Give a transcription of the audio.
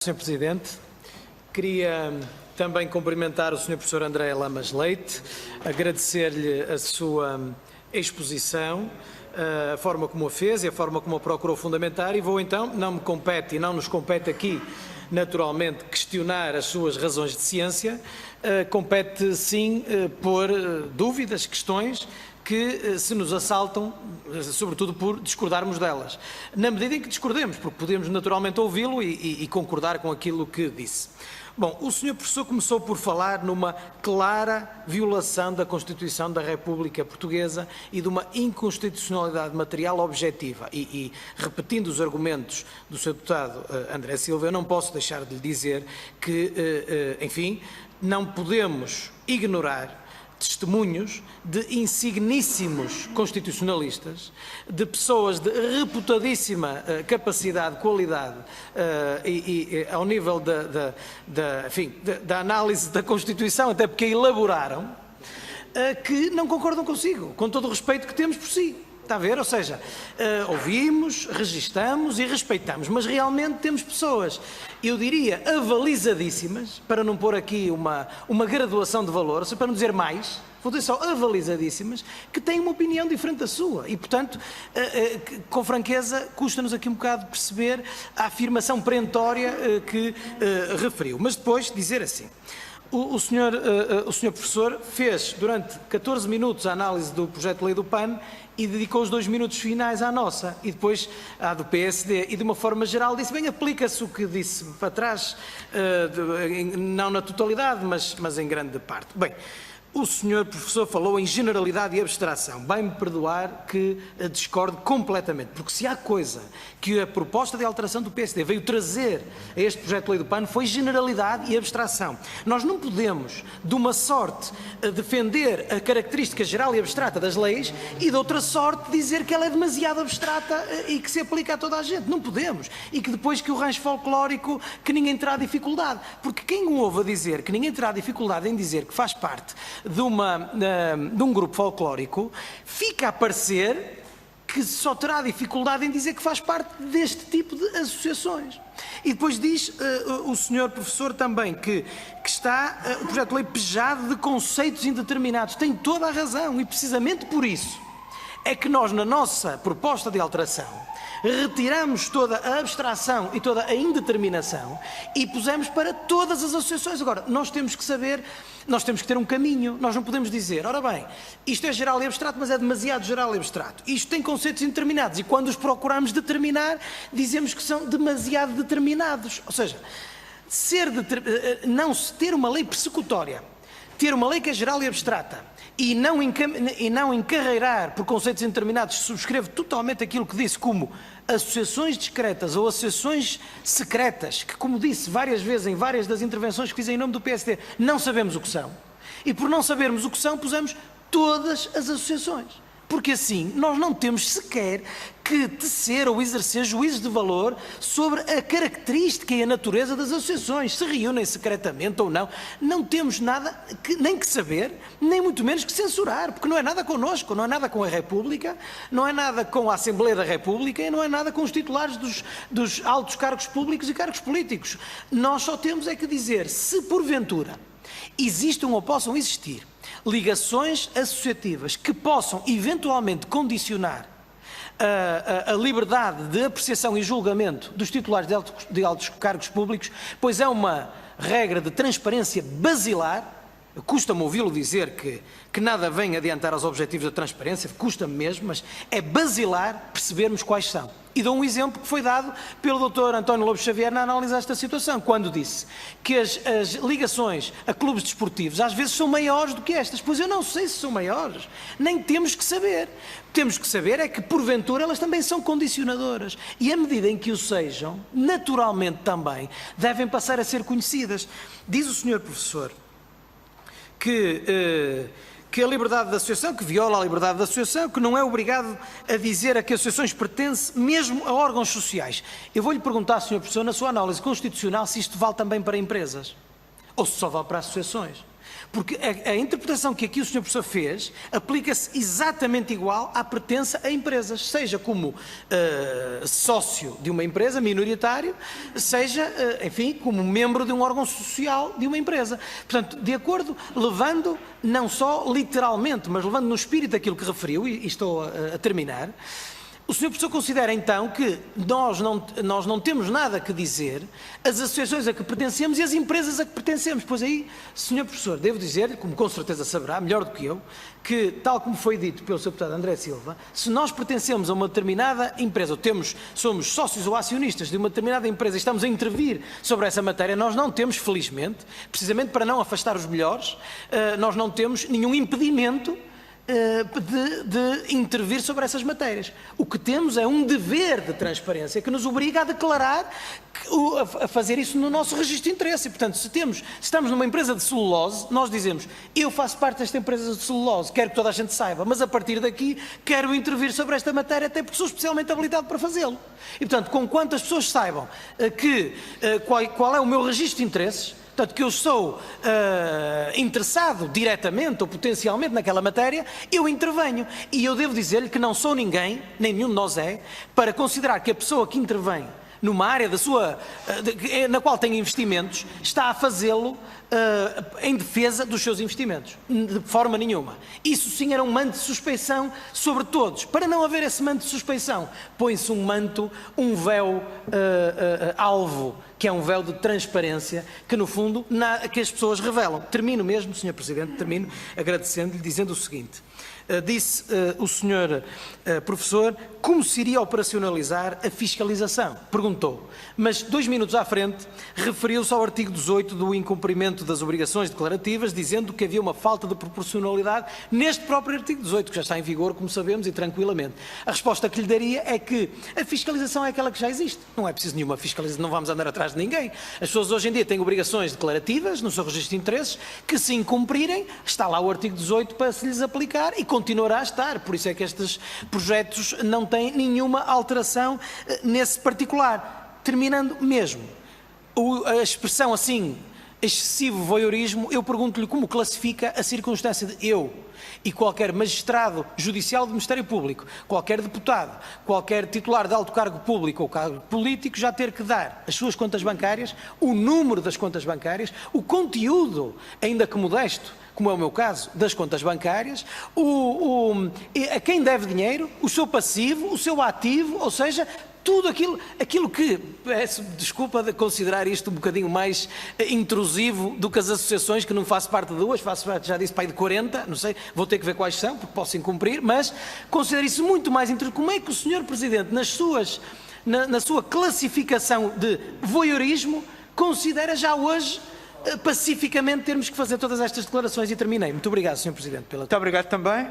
Sr. Presidente, queria também cumprimentar o Sr. Professor André Lamas Leite, agradecer-lhe a sua exposição, a forma como a fez e a forma como a procurou fundamentar, e vou então, não me compete e não nos compete aqui, naturalmente, questionar as suas razões de ciência, compete sim pôr dúvidas, questões que se nos assaltam, sobretudo por discordarmos delas. Na medida em que discordemos, porque podemos naturalmente ouvi-lo e concordar com aquilo que disse. Bom, o Sr. Professor começou por falar numa clara violação da Constituição da República Portuguesa e de uma inconstitucionalidade material objetiva. E repetindo os argumentos do Sr. Deputado André Silva, eu não posso deixar de lhe dizer que, enfim, não podemos ignorar testemunhos de insigníssimos constitucionalistas, de pessoas de reputadíssima capacidade, qualidade e ao nível da análise da Constituição, até porque a elaboraram, que não concordam consigo, com todo o respeito que temos por si. Está a ver? Ou seja, ouvimos, registamos e respeitamos, mas realmente temos pessoas, eu diria, avalizadíssimas, para não pôr aqui uma graduação de valor, ou seja, para não dizer mais, vou dizer só avalizadíssimas, que têm uma opinião diferente da sua. E, portanto, com franqueza, custa-nos aqui um bocado perceber a afirmação perentória que referiu. Mas depois dizer assim: o senhor professor fez durante 14 minutos a análise do projeto de lei do PAN e dedicou os 2 minutos finais à nossa, e depois à do PSD, e de uma forma geral disse, bem, aplica-se o que disse para trás, não na totalidade, mas em grande parte. Bem, o senhor professor falou em generalidade e abstração. Vai-me perdoar que discorde completamente, porque se há coisa que a proposta de alteração do PSD veio trazer a este projeto de lei do PAN foi generalidade e abstração. Nós não podemos, de uma sorte, defender a característica geral e abstrata das leis e, de outra sorte, dizer que ela é demasiado abstrata e que se aplica a toda a gente. Não podemos. E que depois que o rancho folclórico, que ninguém terá dificuldade. Porque quem o ouve a dizer que ninguém terá dificuldade em dizer que faz parte de um grupo folclórico, fica a parecer que só terá dificuldade em dizer que faz parte deste tipo de associações. E depois diz o senhor professor também que está o projeto de lei pejado de conceitos indeterminados. Tem toda a razão, e precisamente por isso é que nós, na nossa proposta de alteração, retiramos toda a abstração e toda a indeterminação e pusemos para todas as associações. Agora, nós temos que saber, nós temos que ter um caminho, nós não podemos dizer, ora bem, isto é geral e abstrato, mas é demasiado geral e abstrato. Isto tem conceitos indeterminados e quando os procuramos determinar, dizemos que são demasiado determinados. Ou seja, não se ter uma lei persecutória, ter uma lei que é geral e abstrata, e não encarreirar por conceitos indeterminados, subscrevo totalmente aquilo que disse, como associações discretas ou associações secretas, que, como disse várias vezes em várias das intervenções que fiz em nome do PSD, não sabemos o que são. E por não sabermos o que são, pusemos todas as associações. Porque assim nós não temos sequer que tecer ou exercer juízos de valor sobre a característica e a natureza das associações, se reúnem secretamente ou não. Não temos nada nem que saber, nem muito menos que censurar, porque não é nada connosco, não é nada com a República, não é nada com a Assembleia da República e não é nada com os titulares dos altos cargos públicos e cargos políticos. Nós só temos é que dizer, se porventura existam ou possam existir ligações associativas que possam eventualmente condicionar a liberdade de apreciação e julgamento dos titulares de altos cargos públicos, pois é uma regra de transparência basilar. Custa-me ouvi-lo dizer que nada vem adiantar aos objetivos da transparência, custa-me mesmo, mas é basilar percebermos quais são. E dou um exemplo que foi dado pelo Dr. António Lobo Xavier na análise desta situação, quando disse que as ligações a clubes desportivos às vezes são maiores do que estas. Pois eu não sei se são maiores, nem temos que saber. Temos que saber é que, porventura, elas também são condicionadoras. E à medida em que o sejam, naturalmente também devem passar a ser conhecidas. Diz o Sr. Professor que a liberdade de associação, que viola a liberdade de associação, que não é obrigado a dizer a que associações pertence mesmo a órgãos sociais. Eu vou-lhe perguntar, Sr. Professor, na sua análise constitucional, se isto vale também para empresas, ou se só vale para associações. Porque a interpretação que aqui o Sr. Professor fez aplica-se exatamente igual à pertença a empresas, seja como sócio de uma empresa, minoritário, seja, enfim, como membro de um órgão social de uma empresa. Portanto, de acordo, levando, não só literalmente, mas levando no espírito aquilo que referiu, e estou a terminar, o Sr. Professor considera então que nós não temos nada que dizer as associações a que pertencemos e as empresas a que pertencemos. Pois aí, Sr. Professor, devo dizer-lhe, como com certeza saberá, melhor do que eu, que tal como foi dito pelo Sr. Deputado André Silva, se nós pertencemos a uma determinada empresa, ou somos sócios ou acionistas de uma determinada empresa e estamos a intervir sobre essa matéria, nós não temos, felizmente, precisamente para não afastar os melhores, nós não temos nenhum impedimento de intervir sobre essas matérias. O que temos é um dever de transparência que nos obriga a declarar, a fazer isso no nosso registro de interesse. E, portanto, se estamos numa empresa de celulose, nós dizemos, eu faço parte desta empresa de celulose, quero que toda a gente saiba, mas a partir daqui quero intervir sobre esta matéria, até porque sou especialmente habilitado para fazê-lo. E, portanto, com quantas pessoas saibam qual é o meu registro de interesses, portanto, que eu sou interessado diretamente ou potencialmente naquela matéria, eu intervenho. E eu devo dizer-lhe que não sou ninguém, nem nenhum de nós é, para considerar que a pessoa que intervém numa área na qual tem investimentos, está a fazê-lo em defesa dos seus investimentos. De forma nenhuma. Isso sim era um manto de suspeição sobre todos. Para não haver esse manto de suspeição, põe-se um véu alvo, que é um véu de transparência, que no fundo, que as pessoas revelam. Termino mesmo, Sr. Presidente, agradecendo-lhe, dizendo o seguinte. Disse o Sr. Professor como se iria operacionalizar a fiscalização. Perguntou. Mas 2 minutos à frente referiu-se ao artigo 18 do incumprimento das obrigações declarativas, dizendo que havia uma falta de proporcionalidade neste próprio artigo 18, que já está em vigor, como sabemos, e tranquilamente. A resposta que lhe daria é que a fiscalização é aquela que já existe. Não é preciso nenhuma fiscalização, não vamos andar atrás de ninguém. As pessoas hoje em dia têm obrigações declarativas no seu registro de interesses, que se incumprirem, está lá o artigo 18 para se lhes aplicar e continuará a estar. Por isso é que estes projetos não têm nenhuma alteração nesse particular. Terminando mesmo, a expressão assim, excessivo voyeurismo, eu pergunto-lhe como classifica a circunstância de eu e qualquer magistrado judicial do Ministério Público, qualquer deputado, qualquer titular de alto cargo público ou cargo político já ter que dar as suas contas bancárias, o número das contas bancárias, o conteúdo, ainda que modesto, como é o meu caso, das contas bancárias, a quem deve dinheiro, o seu passivo, o seu ativo, ou seja, tudo aquilo que, peço desculpa de considerar isto um bocadinho mais intrusivo do que as associações, que não faço parte de duas, faço parte, já disse, pai de 40, não sei, vou ter que ver quais são, porque posso incumprir, mas considero isso muito mais intrusivo. Como é que o Sr. Presidente, na sua classificação de voyeurismo, considera já hoje pacificamente termos que fazer todas estas declarações? E terminei. Muito obrigado, Sr. Presidente. Muito obrigado também.